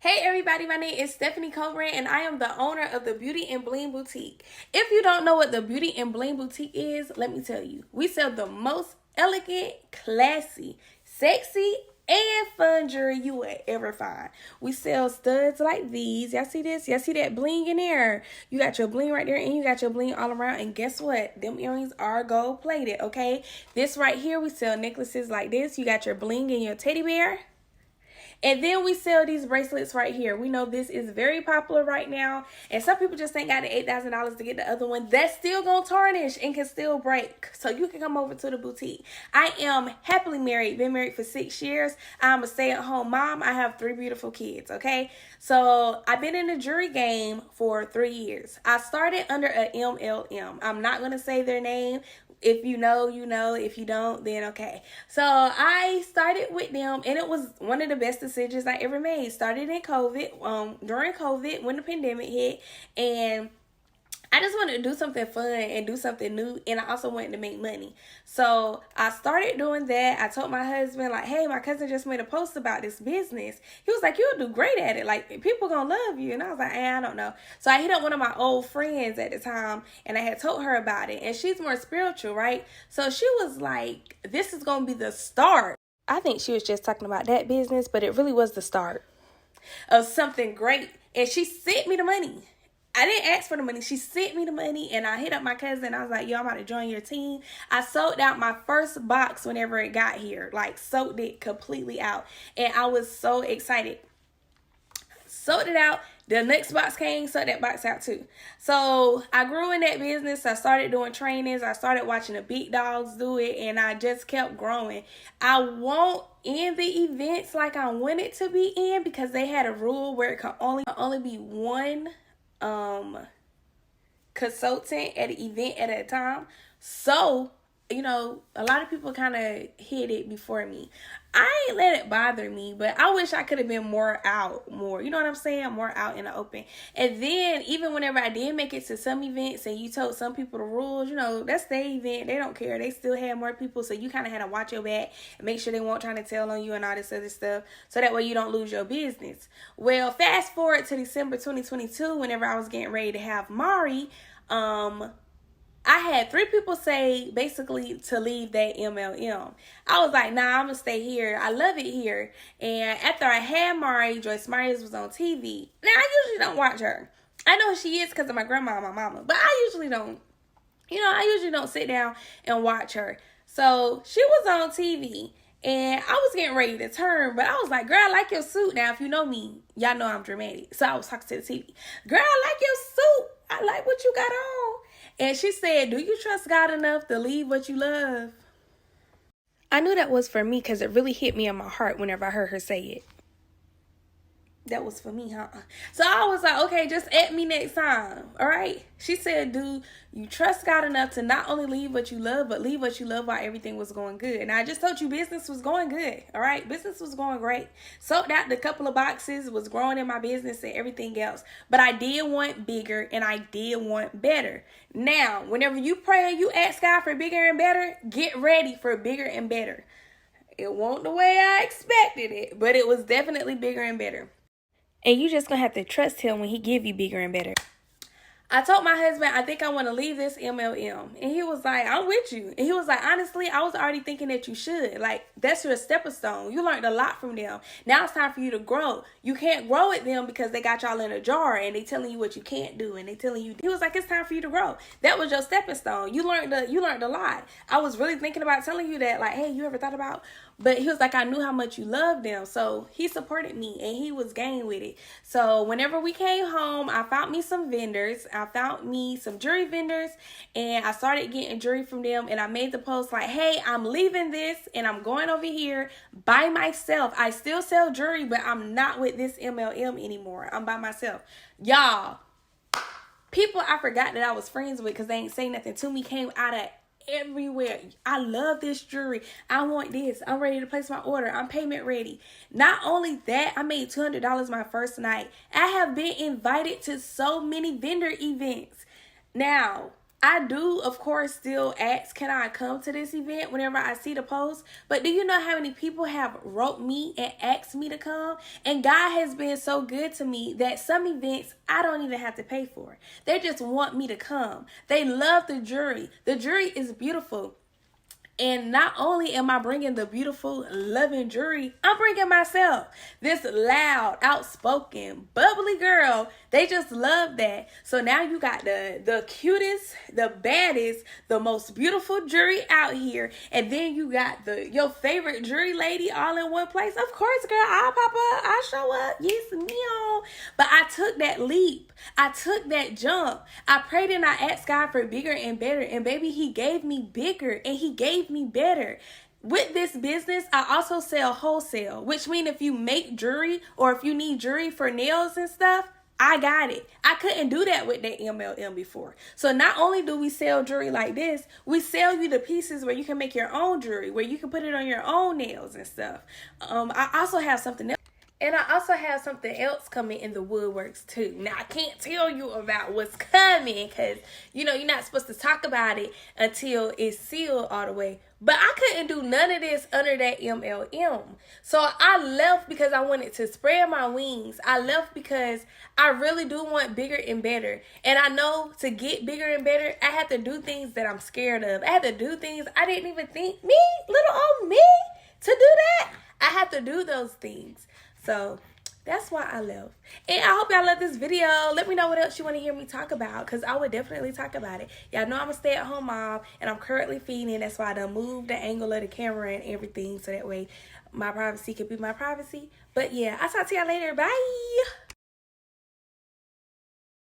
Hey everybody, my name is Stephanie Coburn and I am the owner of the Beauty and Bling Boutique. If you don't know what the Beauty and Bling Boutique is, let me tell you. We sell the most elegant, classy, sexy, and fun jewelry you would ever find. We sell studs like these. Y'all see this? Y'all see that bling in there? You got your bling right there and you got your bling all around. And guess what? Them earrings are gold plated, okay? This right here, we sell necklaces like this. You got your bling and your teddy bear. And then we sell these bracelets right here. We know this is very popular right now. And some people just ain't got the $8,000 to get the other one. That's still going to tarnish and can still break. So you can come over to the boutique. I am happily married. Been married for 6 years. I'm a stay-at-home mom. I have 3 beautiful kids, okay? So I've been in the jewelry game for 3 years. I started under a MLM. I'm not going to say their name. If you know, you know. If you don't, then okay. So I started with them, and it was one of the best decisions I ever made. Started in COVID, during COVID, when the pandemic hit, and I just wanted to do something fun and do something new, and I also wanted to make money. So I started doing that. I told my husband, like, hey, my cousin just made a post about this business. He was like, you'll do great at it. Like, people gonna love you. And I was like, I don't know. So I hit up one of my old friends at the time, and I had told her about it. And she's more spiritual, right? So she was like, this is gonna be the start. I think she was just talking about that business, but it really was the start of something great. And she sent me the money. I didn't ask for the money. She sent me the money, and I hit up my cousin. I was like, yo, I'm about to join your team. I sold out my first box whenever it got here. Like, sold it completely out. And I was so excited. Sold it out. The next box came, sold that box out too. So I grew in that business. I started doing trainings. I started watching the big dogs do it, and I just kept growing. I won't end the events like I want it to be in, because they had a rule where it could only be one consultant at an event at a time. So, you know, a lot of people kind of hit it before me. I ain't let it bother me, but I wish I could have been more, you know what I'm saying? More out in the open. And then even whenever I did make it to some events and you told some people the rules, you know, that's their event. They don't care. They still had more people. So you kind of had to watch your back and make sure they weren't trying to tell on you and all this other stuff. So that way you don't lose your business. Well, fast forward to December 2022, whenever I was getting ready to have Mari, I had 3 people say basically to leave that MLM. I was like, nah, I'm going to stay here. I love it here. And after I had Mari, Joyce Myers was on TV. Now, I usually don't watch her. I know she is because of my grandma and my mama. But I usually don't. You know, I usually don't sit down and watch her. So she was on TV. And I was getting ready to turn. But I was like, girl, I like your suit. Now, if you know me, y'all know I'm dramatic. So I was talking to the TV. Girl, I like your suit. I like what you got on. And she said, do you trust God enough to leave what you love? I knew that was for me because it really hit me in my heart whenever I heard her say it. That was for me, huh? So I was like, okay, just at me next time, all right? She said, do you trust God enough to not only leave what you love, but leave what you love while everything was going good? And I just told you business was going good, all right? Business was going great. Sold out the couple of boxes, was growing in my business and everything else. But I did want bigger and I did want better. Now, whenever you pray and you ask God for bigger and better, get ready for bigger and better. It wasn't the way I expected it, but it was definitely bigger and better. And you just gonna have to trust him when he give you bigger and better. I told my husband, I think I want to leave this MLM. And he was like, I'm with you. And he was like, honestly, I was already thinking that you should. Like, that's your stepping stone. You learned a lot from them. Now it's time for you to grow. You can't grow with them because they got y'all in a jar and they telling you what you can't do. And they telling you, he was like, it's time for you to grow. That was your stepping stone. You learned a lot. I was really thinking about telling you that, like, hey, you ever thought about? But he was like, I knew how much you loved them. So he supported me and he was game with it. So whenever we came home, I found me some vendors. I found me some jewelry vendors and I started getting jewelry from them. And I made the post like, hey, I'm leaving this and I'm going over here by myself. I still sell jewelry, but I'm not with this MLM anymore. I'm by myself. Y'all, people I forgot that I was friends with because they ain't saying nothing to me came out of everywhere. I love this jewelry. I want this. I'm ready to place my order. I'm payment ready. Not only that, I made $200 my first night. I have been invited to so many vendor events. Now, I do, of course, still ask, can I come to this event whenever I see the post? But do you know how many people have wrote me and asked me to come? And God has been so good to me that some events I don't even have to pay for. They just want me to come. They love the jewelry. The jewelry is beautiful. And not only am I bringing the beautiful, loving jewelry, I'm bringing myself. This loud, outspoken, bubbly girl. They just love that. So now you got the cutest, the baddest, the most beautiful jewelry out here. And then you got your favorite jewelry lady all in one place. Of course, girl, I'll pop up. I'll show up. Yes, meow. But I took that leap. I took that jump. I prayed and I asked God for bigger and better. And baby, he gave me bigger and he gave me better. With this business, I also sell wholesale, which means if you make jewelry or if you need jewelry for nails and stuff, I got it. I couldn't do that with that MLM before. So not only do we sell jewelry like this, we sell you the pieces where you can make your own jewelry, where you can put it on your own nails and stuff. I also have something else. And I also have something else coming in the woodworks too. Now, I can't tell you about what's coming because, you're not supposed to talk about it until it's sealed all the way. But I couldn't do none of this under that MLM. So I left because I wanted to spread my wings. I left because I really do want bigger and better. And I know to get bigger and better, I have to do things that I'm scared of. I have to do things I didn't even think, me, little old me, to do that. I have to do those things. So that's why I left. And I hope y'all love this video. Let me know what else you want to hear me talk about, because I would definitely talk about it. Y'all know I'm a stay-at-home mom, and I'm currently feeding. That's why I done moved the angle of the camera and everything, so that way my privacy could be my privacy. But yeah, I'll talk to y'all later. Bye.